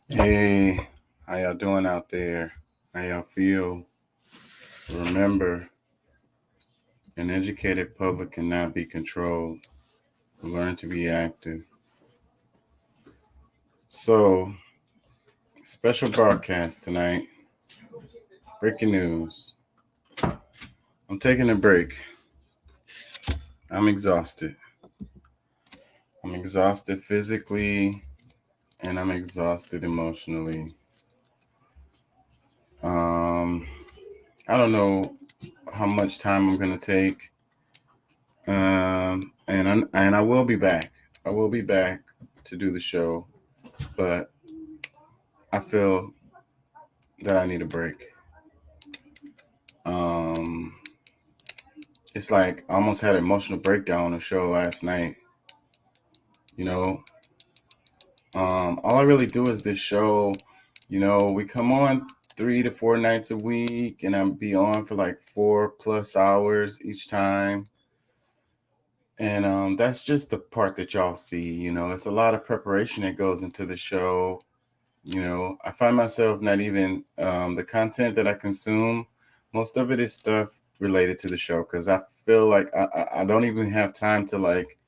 Hey, how y'all doing out there? How y'all feel? Remember, an educated public cannot be controlled. Learn to be active. So, special broadcast tonight. Breaking news. I'm taking a break. I'm exhausted. I'm exhausted physically and I'm exhausted emotionally. Um, I don't know how much time I'm gonna take. And I will be back. I will be back to do the show, but I feel that I need a break. Um, it's like I almost had an emotional breakdown on the show last night. You know, all I really do is this show. We come on 3 to 4 nights a week, and I'm be on for like 4+ hours each time. And that's just the part that y'all see. It's a lot of preparation that goes into the show. I find myself not even the content that I consume. Most of it is stuff related to the show because I feel like I don't even have time to like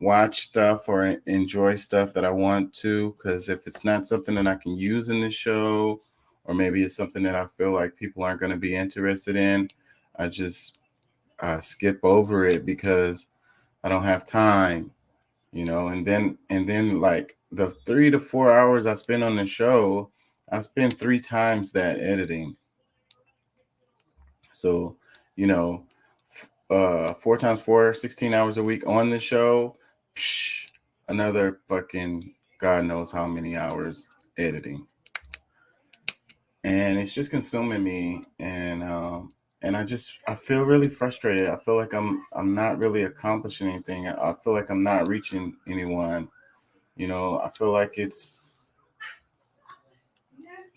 watch stuff or enjoy stuff that I want to, because if it's not something that I can use in the show, or maybe it's something that I feel like people aren't going to be interested in, I just skip over it because I don't have time. And then like the 3 to 4 hours I spend on the show, I spend 3 times that editing. So, you know, 4 times 4, 16 hours a week on the show. Psh, another fucking God knows how many hours editing. And it's just consuming me, and I feel really frustrated. I feel like I'm not really accomplishing anything. I feel like I'm not reaching anyone. I feel like it's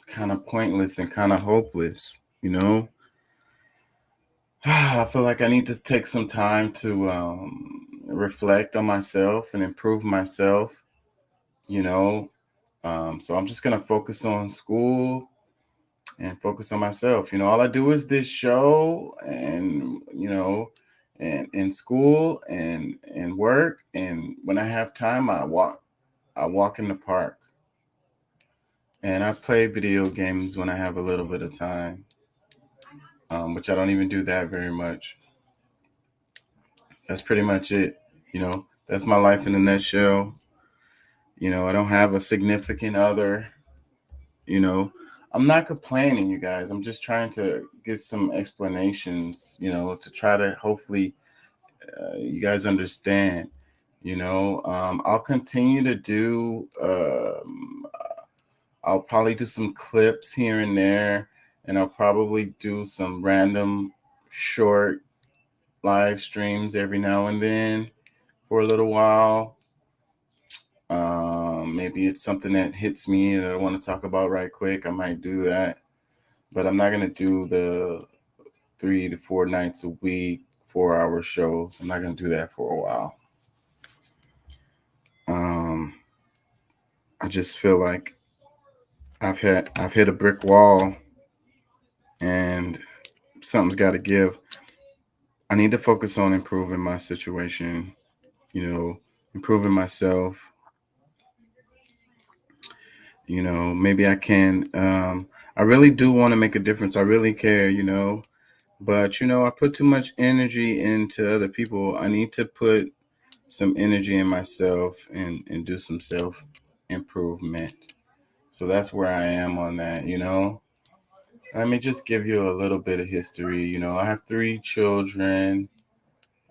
kind of pointless and kind of hopeless. I feel like I need to take some time to reflect on myself and improve myself, you know. So I'm just going to focus on school and focus on myself. All I do is this show and in school and work. And when I have time, I walk in the park and I play video games when I have a little bit of time, which I don't even do that very much. That's pretty much it. That's my life in a nutshell. I don't have a significant other. You know, I'm not complaining, you guys. I'm just trying to get some explanations, to try to hopefully you guys understand. I'll continue to do, I'll probably do some clips here and there, and I'll probably do some random short live streams every now and then for a little while. Maybe it's something that hits me that I want to talk about right quick. I might do that, but I'm not gonna do the 3 to 4 nights a week, 4-hour shows. I'm not gonna do that for a while. Um, I just feel like I've hit a brick wall, and something's got to give. I need to focus on improving my situation. Improving myself. Maybe I can. I really do want to make a difference. I really care. But I put too much energy into other people. I need to put some energy in myself and do some self improvement. So that's where I am on that. Let me just give you a little bit of history. I have 3 children.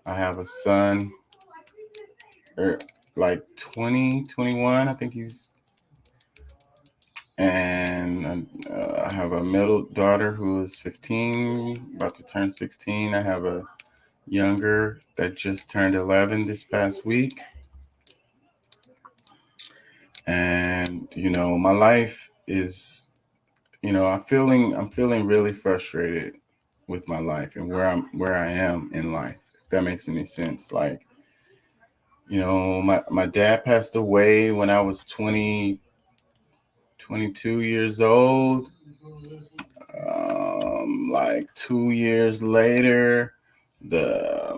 I have a son, er, like 20, 21. I think and I have a middle daughter who is 15, about to turn 16. I have a younger that just turned 11 this past week. And my life is, I'm feeling really frustrated with my life and where I am in life, if that makes any sense. Like, my dad passed away when I was 22 years old. Like 2 years later, the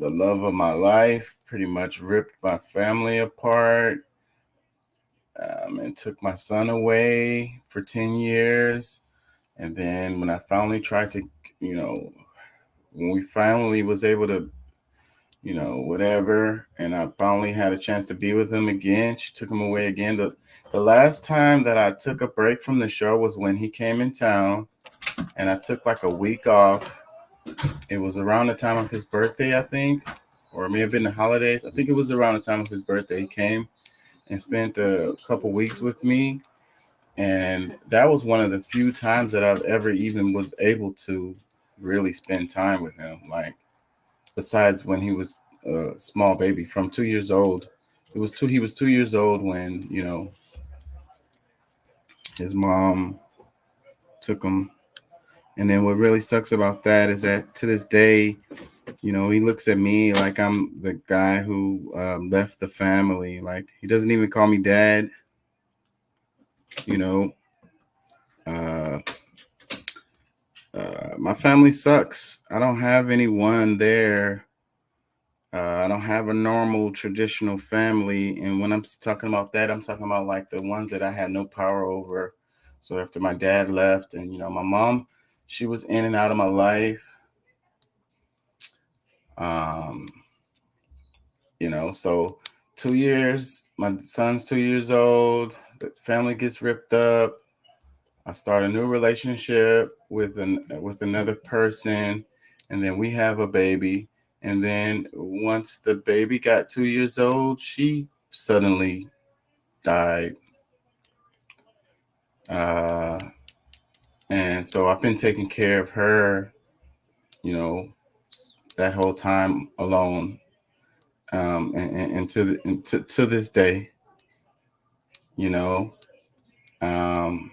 love of my life pretty much ripped my family apart, and took my son away for 10 years. And then when I finally tried to, you know, when we finally was able to, whatever, and I finally had a chance to be with him again, she took him away again. The last time that I took a break from the show was when he came in town, and I took like a week off. It was around the time of his birthday, I think, or it may have been the holidays. I think it was around the time of his birthday. He came and spent a couple weeks with me, and that was one of the few times that I've ever even was able to really spend time with him. Like, besides when he was a small baby, from 2 years old. He was 2 years old when, his mom took him. And then what really sucks about that is that to this day, he looks at me like I'm the guy who left the family. Like, he doesn't even call me dad. You know, uh, my family sucks. I don't have anyone there. I don't have a normal traditional family. And when I'm talking about that, I'm talking about like the ones that I had no power over. So after my dad left, and, my mom, she was in and out of my life. Um, so 2 years, my son's 2 years old, the family gets ripped up. I start a new relationship with another person, and then we have a baby. And then once the baby got 2 years old, she suddenly died. Uh, and so I've been taking care of her, you know, that whole time alone. And to this day, you know, um,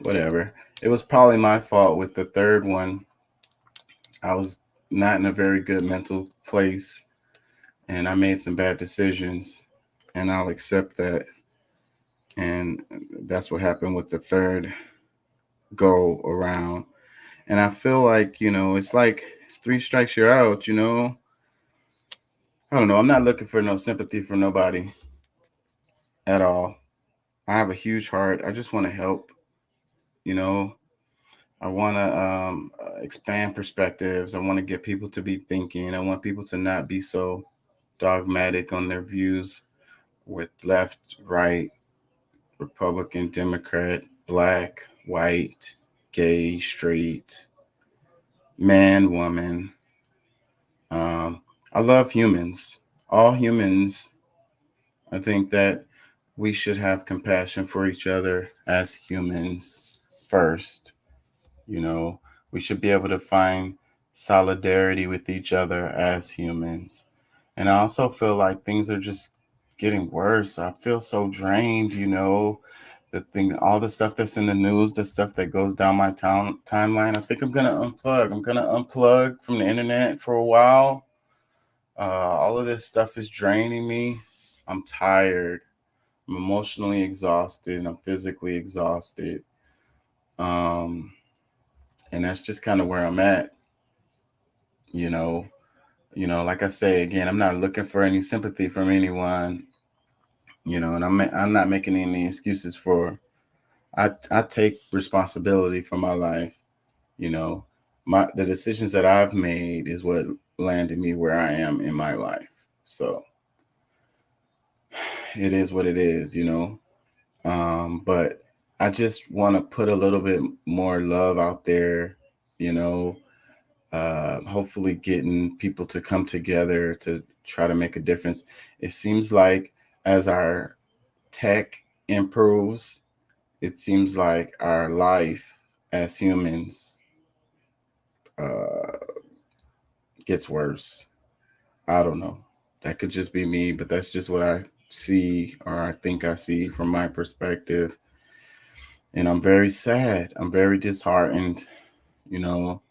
whatever. It was probably my fault with the third one. I was not in a very good mental place, and I made some bad decisions, and I'll accept that. And that's what happened with the third go around. And I feel like, it's like it's three strikes you're out. I don't know. I'm not looking for no sympathy from nobody at all. I have a huge heart. I just want to help, you know. I want to expand perspectives. I want to get people to be thinking. I want people to not be so dogmatic on their views with left, right, Republican, Democrat, black, white, gay, straight, man, woman. Um, I love humans. All humans. I think that we should have compassion for each other as humans first. You know, we should be able to find solidarity with each other as humans. And I also feel like things are just getting worse. I feel so drained. All the stuff that's in the news, the stuff that goes down my timeline. I think I'm gonna unplug. I'm gonna unplug from the internet for a while. All of this stuff is draining me. I'm tired. I'm emotionally exhausted. I'm physically exhausted. Um, and that's just kind of where I'm at. You know, like I say again, I'm not looking for any sympathy from anyone. And I'm not making any excuses for. I take responsibility for my life. You know, the decisions that I've made is what landed me where I am in my life. So it is what it is. But I just want to put a little bit more love out there. You know, hopefully getting people to come together to try to make a difference. It seems like as our tech improves, it seems like our life as humans uh, gets worse. I don't know. That could just be me, but that's just what I see, or I think I see from my perspective. And I'm very sad. I'm very disheartened, you know.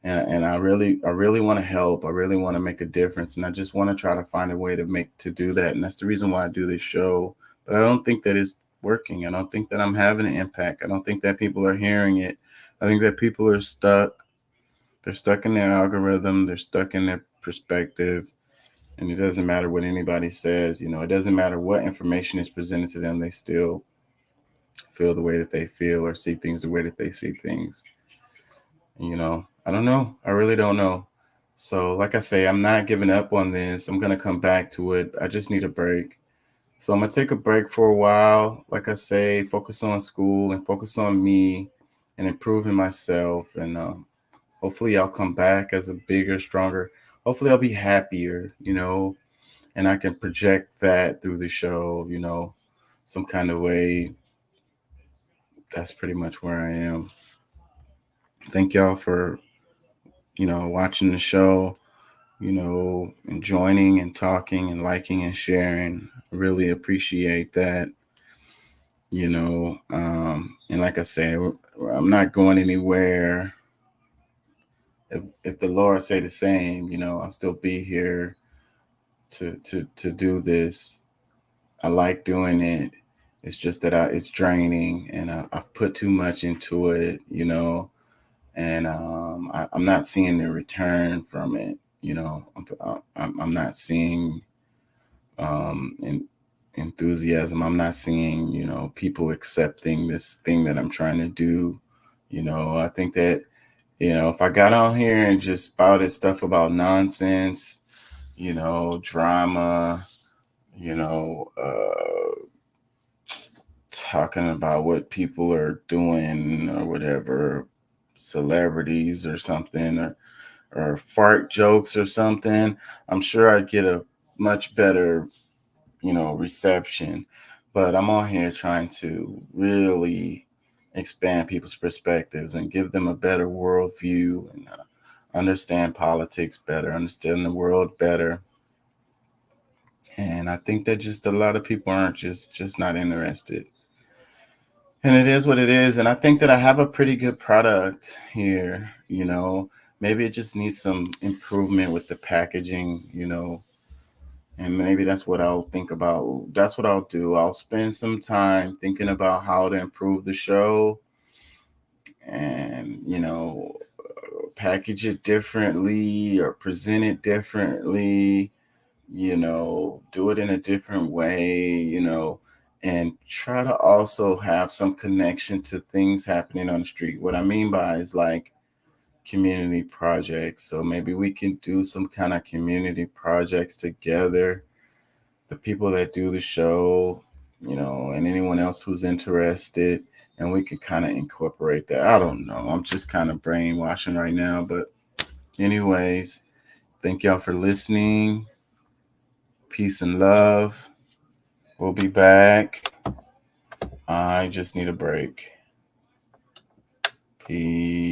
And I really want to help. I really want to make a difference, and I just want to try to find a way to do that. And that's the reason why I do this show. But I don't think that working. I don't think that I'm having an impact. I don't think that people are hearing it. I think that people are stuck. They're stuck in their algorithm. They're stuck in their perspective. And it doesn't matter what anybody says. It doesn't matter what information is presented to them. They still feel the way that they feel or see things the way that they see things. I don't know. I really don't know. So, like I say, I'm not giving up on this. I'm going to come back to it. I just need a break. So, I'm going to take a break for a while. Like I say, focus on school and focus on me and improving myself. And hopefully, I'll come back as a bigger, stronger. Hopefully, I'll be happier, and I can project that through the show, some kind of way. That's pretty much where I am. Thank y'all for, watching the show, and joining and talking and liking and sharing. I really appreciate that, and like I said, I'm not going anywhere. If the Lord say the same, I'll still be here to do this. I like doing it. It's just that it's draining, and I've put too much into it, and I'm not seeing the return from it. I'm not seeing in, enthusiasm. I'm not seeing, people accepting this thing that I'm trying to do. I think that, if I got on here and just spouted stuff about nonsense, drama, talking about what people are doing or whatever, celebrities or something, or fart jokes or something, I'm sure I'd get a much better, reception. But I'm on here trying to really expand people's perspectives and give them a better worldview and understand politics better, understand the world better. And I think that just a lot of people aren't just not interested. And it is what it is. And I think that I have a pretty good product here, Maybe it just needs some improvement with the packaging, and maybe that's what I'll think about. That's what I'll do. I'll spend some time thinking about how to improve the show and, package it differently or present it differently, do it in a different way, and try to also have some connection to things happening on the street. What I mean by is like community projects. So maybe we can do some kind of community projects together. The people that do the show, and anyone else who's interested, and we can kind of incorporate that. I don't know. I'm just kind of brainwashing right now. But, anyways, thank y'all for listening. Peace and love. We'll be back. I just need a break. Peace.